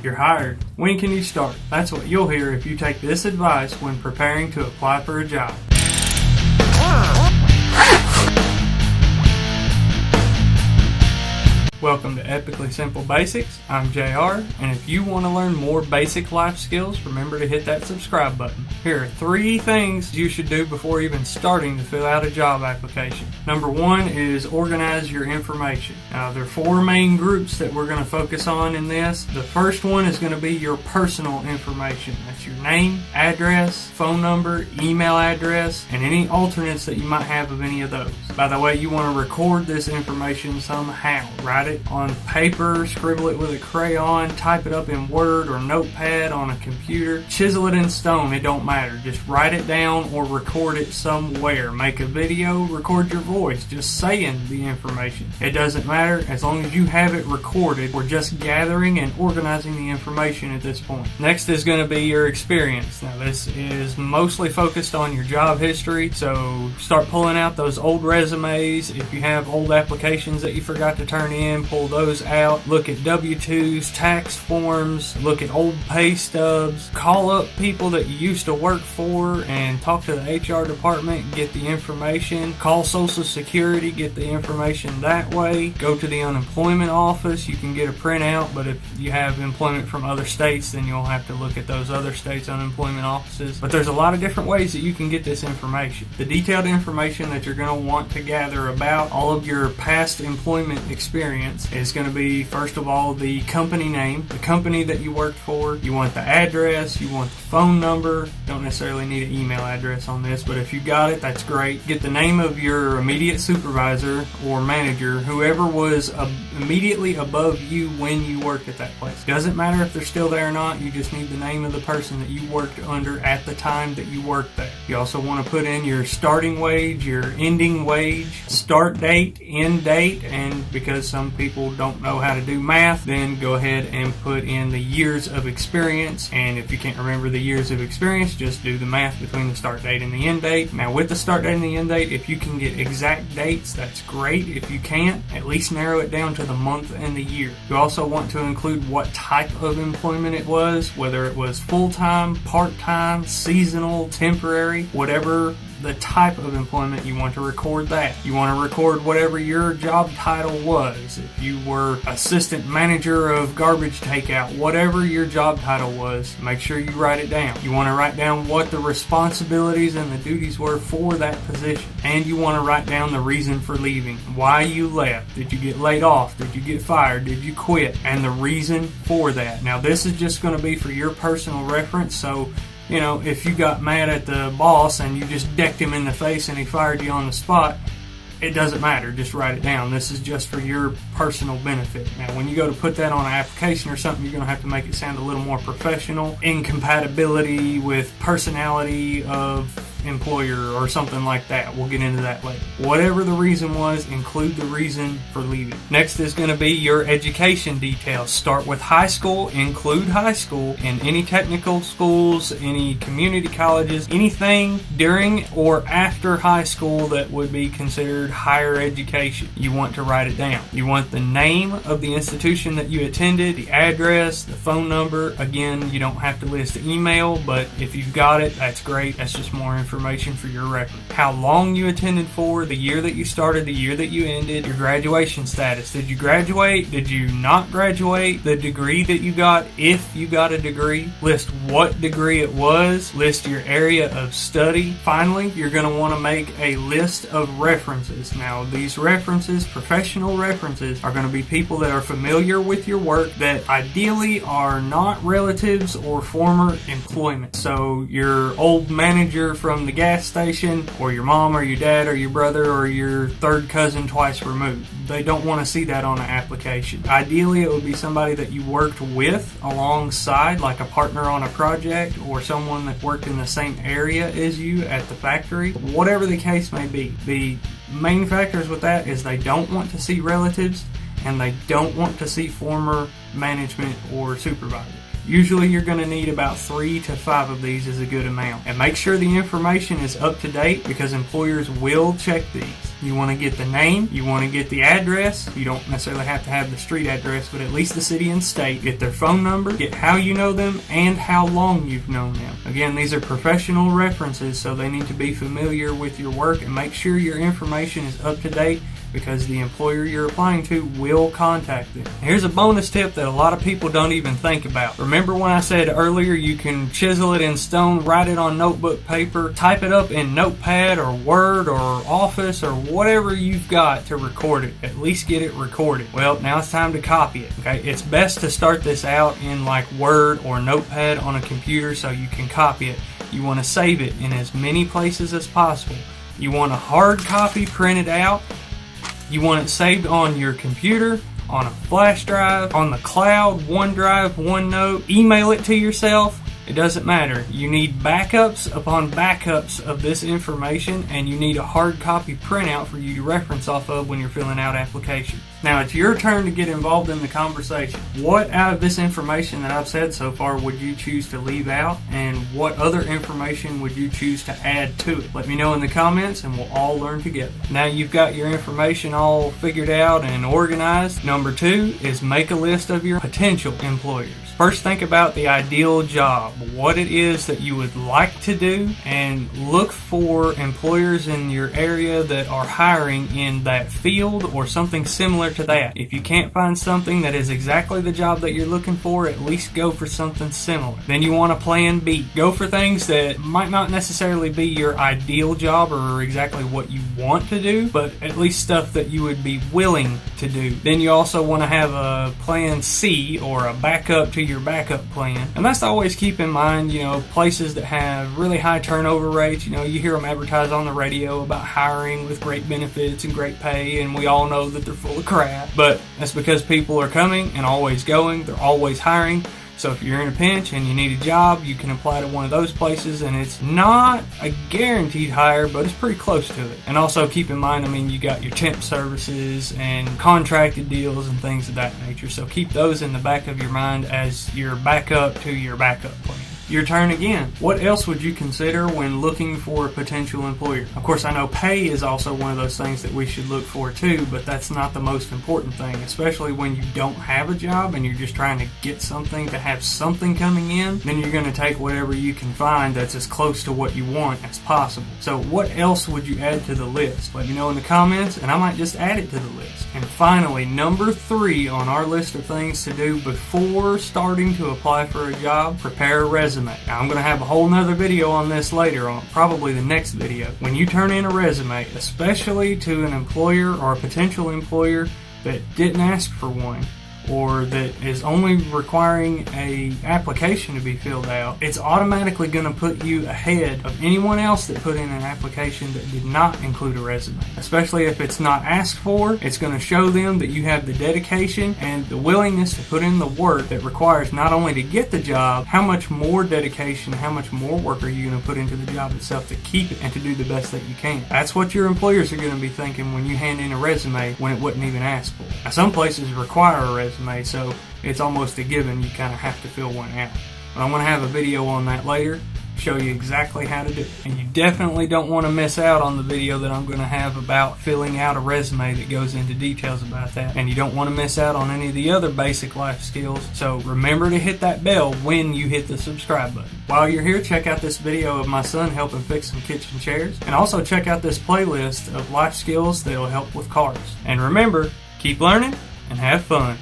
You're hired. When can you start? That's what you'll hear if you take this advice when preparing to apply for a job. Welcome to Epically Simple Basics. I'm JR, and if you want to learn more basic life skills, remember to hit that subscribe button. Here are 3 things you should do before even starting to fill out a job application. Number 1 is organize your information. Now, there are 4 main groups that we're going to focus on in this. The first one is going to be your personal information. That's your name, address, phone number, email address, and any alternates that you might have of any of those. By the way, you want to record this information somehow. Write it on paper, scribble it with a crayon, type it up in Word or Notepad on a computer, chisel it in stone, it don't matter. Just write it down or record it somewhere. Make a video, record your voice, just saying the information. It doesn't matter as long as you have it recorded. We're just gathering and organizing the information at this point. Next is going to be your experience. Now this is mostly focused on your job history, so start pulling out those old resumes. If you have old applications that you forgot to turn in, pull those out. Look at W-2s, tax forms, look at old pay stubs. Call up people that you used to work for and talk to the HR department, get the information. Call Social Security, get the information that way. Go to the unemployment office, you can get a printout, but if you have employment from other states, then you'll have to look at those other states' unemployment offices. But there's a lot of different ways that you can get this information. The detailed information that you're going to want to gather about all of your past employment experience is going to be, first of all, the company name, the company that you worked for. You want the address, you want the phone number. Don't necessarily need an email address on this, but if you got it, that's great. Get the name of your immediate supervisor or manager, whoever was immediately above you when you worked at that place. Doesn't matter if they're still there or not, you just need the name of the person that you worked under at the time that you worked there. You also want to put in your starting wage, your ending wage, start date, end date, and because some people don't know how to do math, then go ahead and put in the years of experience. And if you can't remember the years of experience, just do the math between the start date and the end date. Now with the start date and the end date, if you can get exact dates, that's great. If you can't, at least narrow it down to the month and the year. You also want to include what type of employment it was, whether it was full-time, part-time, seasonal, temporary, whatever the type of employment, you want to record that. You want to record whatever your job title was. If you were assistant manager of garbage takeout, whatever your job title was, make sure you write it down. You want to write down what the responsibilities and the duties were for that position. And you want to write down the reason for leaving. Why you left. Did you get laid off? Did you get fired? Did you quit? And the reason for that. Now this is just going to be for your personal reference, so you know, if you got mad at the boss and you just decked him in the face and he fired you on the spot, it doesn't matter. Just write it down. This is just for your personal benefit. Now, when you go to put that on an application or something, you're going to have to make it sound a little more professional. Incompatibility with personality of employer or something like that. We'll get into that later. Whatever the reason was, include the reason for leaving. Next is going to be your education details. Start with high school, include high school, and any technical schools, any community colleges, anything during or after high school that would be considered higher education. You want to write it down. You want the name of the institution that you attended, the address, the phone number. Again, you don't have to list the email, but if you've got it, that's great. That's just more information for your record. How long you attended for, the year that you started, the year that you ended, your graduation status. Did you graduate? Did you not graduate? The degree that you got, if you got a degree. List what degree it was. List your area of study. Finally, you're going to want to make a list of references. Now, these references, professional references, are going to be people that are familiar with your work that ideally are not relatives or former employment. So, your old manager from the gas station, or your mom or your dad or your brother or your third cousin twice removed. They don't want to see that on an application. Ideally, it would be somebody that you worked with alongside, like a partner on a project or someone that worked in the same area as you at the factory. Whatever the case may be, the main factors with that is they don't want to see relatives and they don't want to see former management or supervisors. Usually you're going to need about 3 to 5 of these is a good amount. And make sure the information is up to date because employers will check these. You want to get the name, you want to get the address. You don't necessarily have to have the street address, but at least the city and state. Get their phone number, get how you know them, and how long you've known them. Again, these are professional references, so they need to be familiar with your work, and make sure your information is up to date because the employer you're applying to will contact them. Here's a bonus tip that a lot of people don't even think about. Remember when I said earlier you can chisel it in stone, write it on notebook paper, type it up in Notepad or Word or Office or whatever you've got to record it. At least get it recorded. Well, now it's time to copy it. Okay, it's best to start this out in like Word or Notepad on a computer so you can copy it. You want to save it in as many places as possible. You want a hard copy printed out. You want it saved on your computer, on a flash drive, on the cloud, OneDrive, OneNote. Email it to yourself. It doesn't matter. You need backups upon backups of this information, and you need a hard copy printout for you to reference off of when you're filling out applications. Now it's your turn to get involved in the conversation. What out of this information that I've said so far would you choose to leave out, and what other information would you choose to add to it? Let me know in the comments and we'll all learn together. Now you've got your information all figured out and organized. Number 2 is make a list of your potential employers. First, think about the ideal job, what it is that you would like to do, and look for employers in your area that are hiring in that field or something similar to that. If you can't find something that is exactly the job that you're looking for, at least go for something similar. Then you want a plan B. Go for things that might not necessarily be your ideal job or exactly what you want to do, but at least stuff that you would be willing to do. Then you also want to have a plan C or a backup to your backup plan. And that's to always keep in mind, places that have really high turnover rates. You hear them advertise on the radio about hiring with great benefits and great pay, and we all know that they're full of crap. But that's because people are coming and always going. They're always hiring. So if you're in a pinch and you need a job, you can apply to one of those places, and it's not a guaranteed hire, but it's pretty close to it. And also keep in mind, you got your temp services and contracted deals and things of that nature. So keep those in the back of your mind as your backup to your backup plan. Your turn again. What else would you consider when looking for a potential employer? Of course, I know pay is also one of those things that we should look for too, but that's not the most important thing, especially when you don't have a job and you're just trying to get something to have something coming in. Then you're going to take whatever you can find that's as close to what you want as possible. So what else would you add to the list? Let me know in the comments and I might just add it to the list. And finally, number 3 on our list of things to do before starting to apply for a job, prepare a resume. Now, I'm going to have a whole nother video on this later on, probably the next video. When you turn in a resume, especially to an employer or a potential employer that didn't ask for one, or that is only requiring a application to be filled out, it's automatically going to put you ahead of anyone else that put in an application that did not include a resume. Especially if it's not asked for, it's going to show them that you have the dedication and the willingness to put in the work that requires not only to get the job, how much more dedication, how much more work are you going to put into the job itself to keep it and to do the best that you can. That's what your employers are going to be thinking when you hand in a resume when it wasn't even asked for. Now, some places require a resume, so it's almost a given you kind of have to fill one out. But I'm going to have a video on that later, show you exactly how to do it. And you definitely don't want to miss out on the video that I'm going to have about filling out a resume that goes into details about that. And you don't want to miss out on any of the other basic life skills. So remember to hit that bell when you hit the subscribe button. While you're here, check out this video of my son helping fix some kitchen chairs. And also check out this playlist of life skills that'll help with cars. And remember, keep learning and have fun.